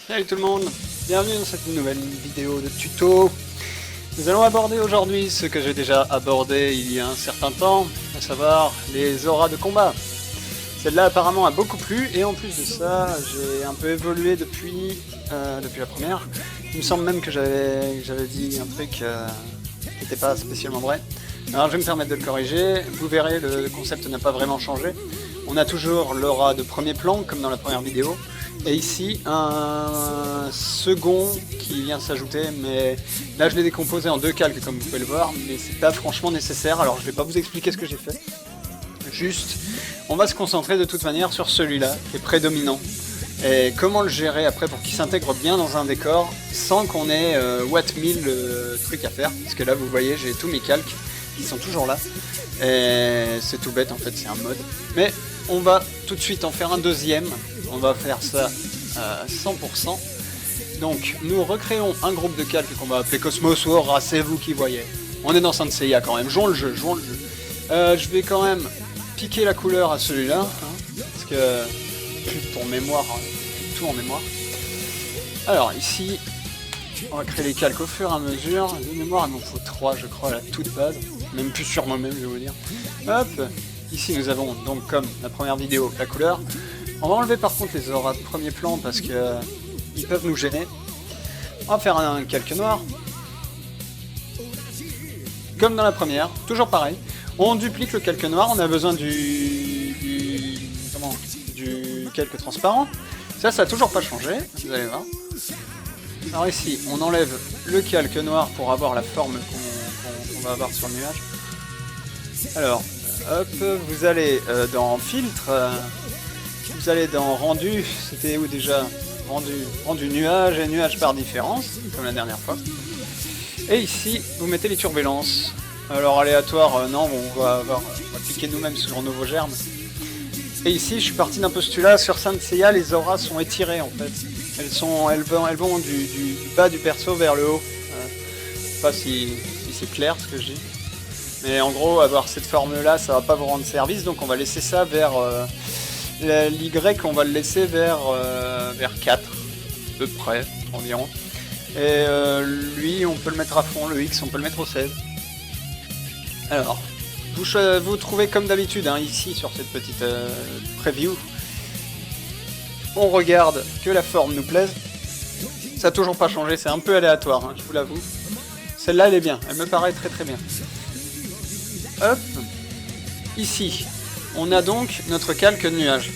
Salut tout le monde, bienvenue dans cette nouvelle vidéo de tuto. Nous allons aborder aujourd'hui ce que j'ai déjà abordé il y a un certain temps, à savoir les auras de combat. Celle-là apparemment a beaucoup plu et en plus de ça, j'ai un peu évolué depuis la première. Il me semble même que j'avais dit un truc qui n'était pas spécialement vrai. Alors je vais me permettre de le corriger, vous verrez le concept n'a pas vraiment changé. On a toujours l'aura de premier plan comme dans la première vidéo. Et ici, un second qui vient s'ajouter, mais là je l'ai décomposé en deux calques comme vous pouvez le voir, mais c'est pas franchement nécessaire, alors je vais pas vous expliquer ce que j'ai fait. Juste, on va se concentrer de toute manière sur celui-là, qui est prédominant. Et comment le gérer après pour qu'il s'intègre bien dans un décor, sans qu'on ait Watt 1000 trucs à faire, parce que là vous voyez j'ai tous mes calques qui sont toujours là, et c'est tout bête en fait, c'est un mode. Mais on va tout de suite en faire un deuxième, on va faire ça à 100%. Donc nous recréons un groupe de calques qu'on va appeler Cosmos ou Aura, c'est vous qui voyez. On est dans Saint Seiya quand même, jouons le jeu. Je vais quand même piquer la couleur à celui-là, hein, parce que pour mémoire, tout en mémoire. Alors ici, on va créer les calques au fur et à mesure. De mémoire, il m'en faut 3 je crois à la toute base, même plus sur moi-même je vais vous dire. Hop. Ici nous avons donc comme la première vidéo la couleur. On va enlever par contre les auras de premier plan parce que ils peuvent nous gêner. On va faire un calque noir. Comme dans la première, toujours pareil. On duplique le calque noir, on a besoin du calque transparent. Ça a toujours pas changé, vous allez voir. Alors ici, on enlève le calque noir pour avoir la forme qu'on va avoir sur le nuage. Alors, hop, vous allez dans filtre, vous allez dans rendu, c'était où déjà? Rendu nuage et nuage par différence, comme la dernière fois. Et ici, vous mettez les turbulences. Alors aléatoire, non, on va cliquer nous-mêmes sur un nouveau germe. Et ici, je suis parti d'un postulat, sur Saint Seiya, les auras sont étirées en fait. Elles vont du bas du perso vers le haut. Je sais pas si c'est clair ce que je dis. Mais en gros, avoir cette forme-là, ça va pas vous rendre service, donc on va laisser ça vers... l'Y, on va le laisser vers 4, à peu près, environ. Et lui, on peut le mettre à fond, le X, on peut le mettre au 16. Alors, vous trouvez comme d'habitude, hein, ici, sur cette petite preview, on regarde que la forme nous plaise. Ça n'a toujours pas changé, c'est un peu aléatoire, hein, je vous l'avoue. Celle-là, elle est bien, elle me paraît très très bien. Hop, ici, on a donc notre calque de nuage,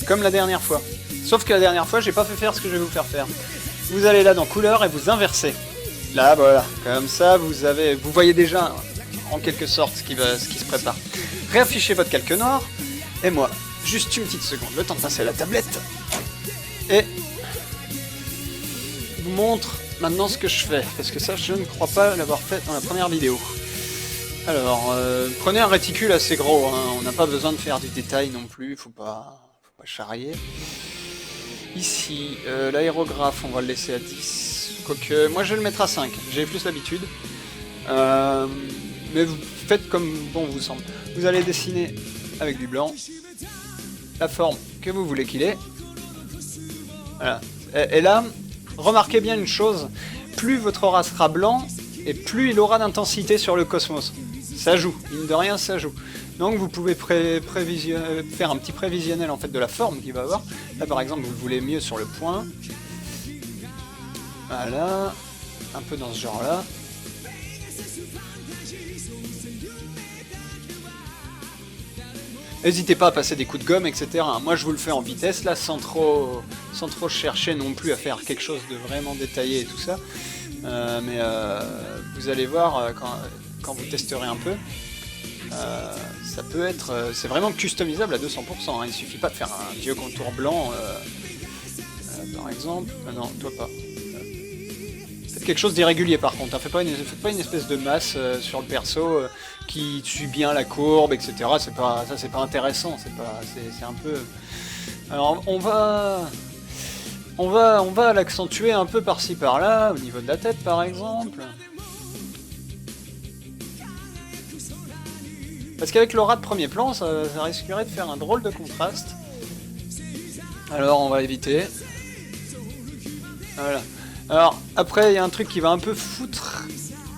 comme la dernière fois. Sauf que la dernière fois, j'ai pas fait faire ce que je vais vous faire faire. Vous allez là dans couleur et vous inversez. Là, voilà, comme ça, vous voyez déjà, en quelque sorte, ce qui se prépare. Réaffichez votre calque noir, et moi, juste une petite seconde, le temps de passer à la tablette, et je vous montre maintenant ce que je fais, parce que ça, je ne crois pas l'avoir fait dans la première vidéo. Alors, prenez un réticule assez gros, hein. On n'a pas besoin de faire du détail non plus, faut pas charrier. Ici, l'aérographe, on va le laisser à 10, quoique moi je vais le mettre à 5, j'ai plus l'habitude. Mais vous faites comme bon vous semble. Vous allez dessiner avec du blanc la forme que vous voulez qu'il ait. Voilà. Et là, remarquez bien une chose, plus votre aura sera blanc, et plus il aura d'intensité sur le cosmos. Ça joue, mine de rien ça joue. Donc vous pouvez faire un petit prévisionnel en fait de la forme qu'il va avoir. Là par exemple vous le voulez mieux sur le point. Voilà, un peu dans ce genre là. N'hésitez pas à passer des coups de gomme, etc. Moi je vous le fais en vitesse là, sans trop chercher non plus à faire quelque chose de vraiment détaillé et tout ça. Mais vous allez voir quand vous testerez un peu. Ça peut être... c'est vraiment customisable à 200%, hein. Il suffit pas de faire un vieux contour blanc, par exemple. Ah non, toi pas. Faites quelque chose d'irrégulier par contre, hein. Faites pas une espèce de masse sur le perso qui suit bien la courbe, etc. C'est pas intéressant, c'est un peu... Alors on va l'accentuer un peu par-ci par-là, au niveau de la tête par exemple. Parce qu'avec l'aura de premier plan, ça risquerait de faire un drôle de contraste. Alors on va éviter. Voilà. Alors, après, il y a un truc qui va un peu foutre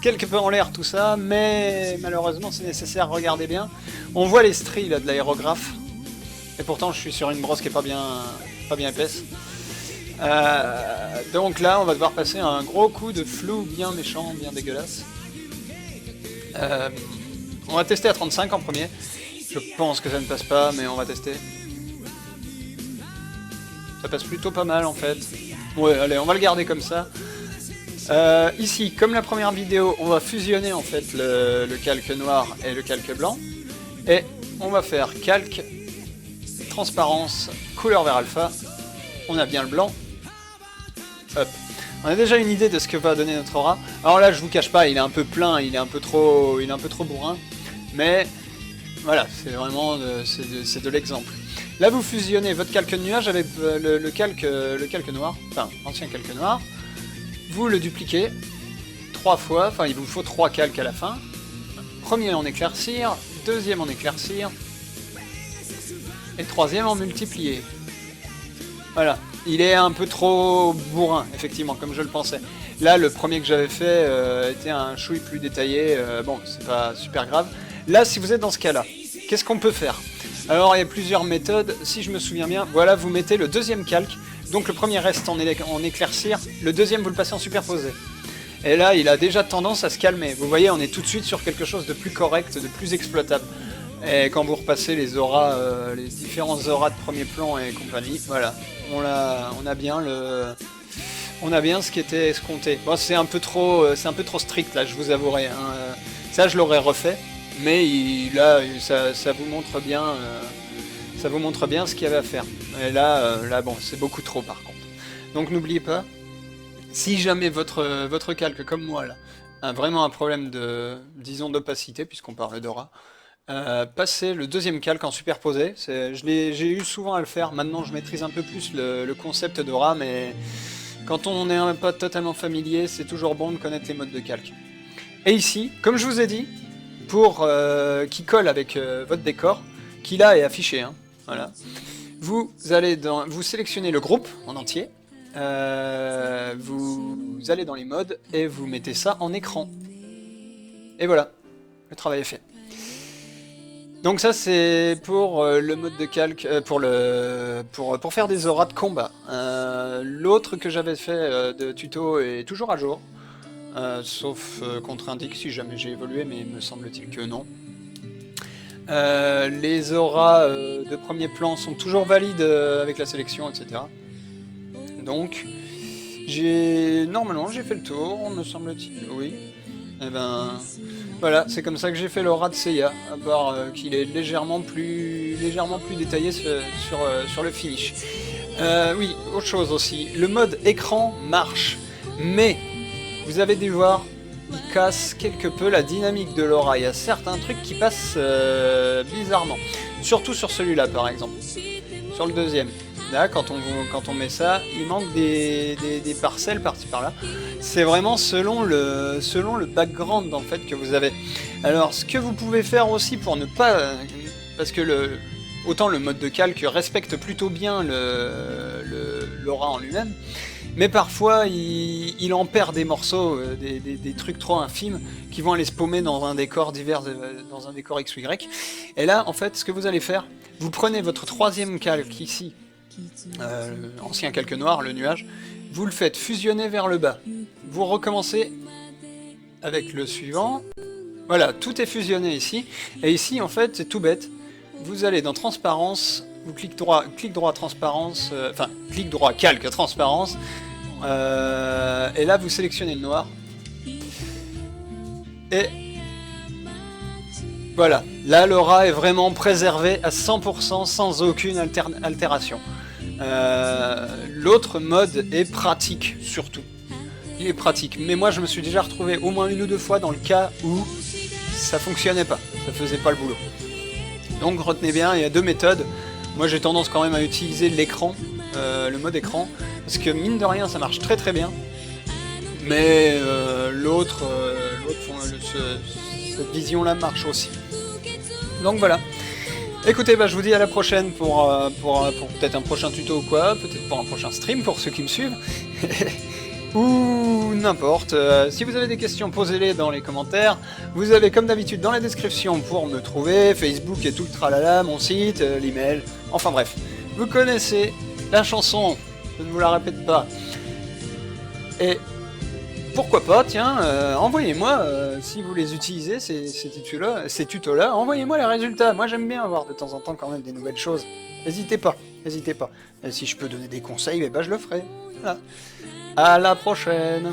quelque peu en l'air tout ça, mais malheureusement c'est nécessaire, regardez bien. On voit les stries là, de l'aérographe, et pourtant je suis sur une brosse qui est pas bien épaisse. Donc là, on va devoir passer un gros coup de flou bien méchant, bien dégueulasse. On va tester à 35 en premier. Je pense que ça ne passe pas, mais on va tester. Ça passe plutôt pas mal en fait. Ouais, allez, on va le garder comme ça. Ici, comme la première vidéo, on va fusionner en fait le calque noir et le calque blanc. Et on va faire calque, transparence, couleur vert alpha. On a bien le blanc. Hop. On a déjà une idée de ce que va donner notre aura. Alors là, je vous cache pas, il est un peu plein, il est un peu trop bourrin. Mais voilà, c'est vraiment c'est de l'exemple. Là, vous fusionnez votre calque de nuage avec le calque noir, enfin, ancien calque noir. Vous le dupliquez 3 fois, enfin, il vous faut 3 calques à la fin. Premier en éclaircir, deuxième en éclaircir, et troisième en multiplier. Voilà. Il est un peu trop bourrin, effectivement, comme je le pensais. Là, le premier que j'avais fait était un chouille plus détaillé. Bon, c'est pas super grave. Là, si vous êtes dans ce cas-là, qu'est-ce qu'on peut faire? Alors, il y a plusieurs méthodes. Si je me souviens bien, voilà, vous mettez le deuxième calque. Donc, le premier reste en éclaircir. Le deuxième, vous le passez en superposé. Et là, il a déjà tendance à se calmer. Vous voyez, on est tout de suite sur quelque chose de plus correct, de plus exploitable. Et quand vous repassez les auras, les différents auras de premier plan et compagnie, voilà, on a bien ce qui était escompté. Bon, c'est un peu trop strict là, je vous avouerai. Hein. Ça, je l'aurais refait, mais là, ça vous montre bien, ce qu'il y avait à faire. Et là, bon, c'est beaucoup trop par contre. Donc n'oubliez pas, si jamais votre calque comme moi là a vraiment un problème disons d'opacité, puisqu'on parle d'aura. Passer le deuxième calque en superposé, j'ai eu souvent à le faire, maintenant je maîtrise un peu plus le concept d'aura, mais quand on n'est pas totalement familier, c'est toujours bon de connaître les modes de calque. Et ici, comme je vous ai dit, pour qui colle avec votre décor, qui là est affiché, hein, voilà. Vous sélectionnez le groupe en entier, vous allez dans les modes et vous mettez ça en écran. Et voilà, le travail est fait. Donc ça c'est pour le mode de calque, pour faire des auras de combat. L'autre que j'avais fait de tuto est toujours à jour, sauf contre-indique si jamais j'ai évolué, mais me semble-t-il que non. Les auras de premier plan sont toujours valides avec la sélection, etc. Donc normalement j'ai fait le tour, me semble-t-il, oui. Et ben voilà, c'est comme ça que j'ai fait l'aura de Seiya, à part qu'il est légèrement plus détaillé sur le finish. Oui, autre chose aussi, le mode écran marche, mais vous avez dû voir, il casse quelque peu la dynamique de l'aura. Il y a certains trucs qui passent bizarrement, surtout sur celui-là par exemple, sur le deuxième. Là, quand on met ça, il manque des parcelles par-ci par-là. C'est vraiment selon le background en fait que vous avez. Alors, ce que vous pouvez faire aussi pour ne pas, parce que autant le mode de calque respecte plutôt bien l'aura en lui-même, mais parfois il en perd des morceaux, des trucs trop infimes qui vont aller se paumer dans un décor divers, dans un décor X ou Y. Et là, en fait, ce que vous allez faire, vous prenez votre troisième calque ici. Ancien calque noir, le nuage, vous le faites fusionner vers le bas. Vous recommencez avec le suivant. Voilà, tout est fusionné ici. Et ici, en fait, c'est tout bête. Vous allez dans transparence, vous clic droit transparence, clic droit calque transparence. Et là, vous sélectionnez le noir. Et voilà, là l'aura est vraiment préservée à 100% sans aucune altération. L'autre mode est pratique, surtout. Il est pratique, mais moi je me suis déjà retrouvé au moins 1 ou 2 fois dans le cas où ça fonctionnait pas, ça faisait pas le boulot. Donc retenez bien, il y a 2 méthodes. Moi j'ai tendance quand même à utiliser l'écran, le mode écran, parce que mine de rien ça marche très très bien. Mais cette vision là marche aussi. Donc voilà. Écoutez, bah, je vous dis à la prochaine pour peut-être un prochain tuto ou quoi, peut-être pour un prochain stream pour ceux qui me suivent. Ou n'importe. Si vous avez des questions, posez-les dans les commentaires. Vous avez comme d'habitude dans la description pour me trouver, Facebook et tout le tralala, mon site, l'email, enfin bref. Vous connaissez la chanson, je ne vous la répète pas. Et pourquoi pas, tiens, envoyez-moi, si vous les utilisez, ces tutos-là, envoyez-moi les résultats. Moi j'aime bien avoir de temps en temps quand même des nouvelles choses. N'hésitez pas, n'hésitez pas. Et si je peux donner des conseils, eh ben, je le ferai. Voilà. À la prochaine!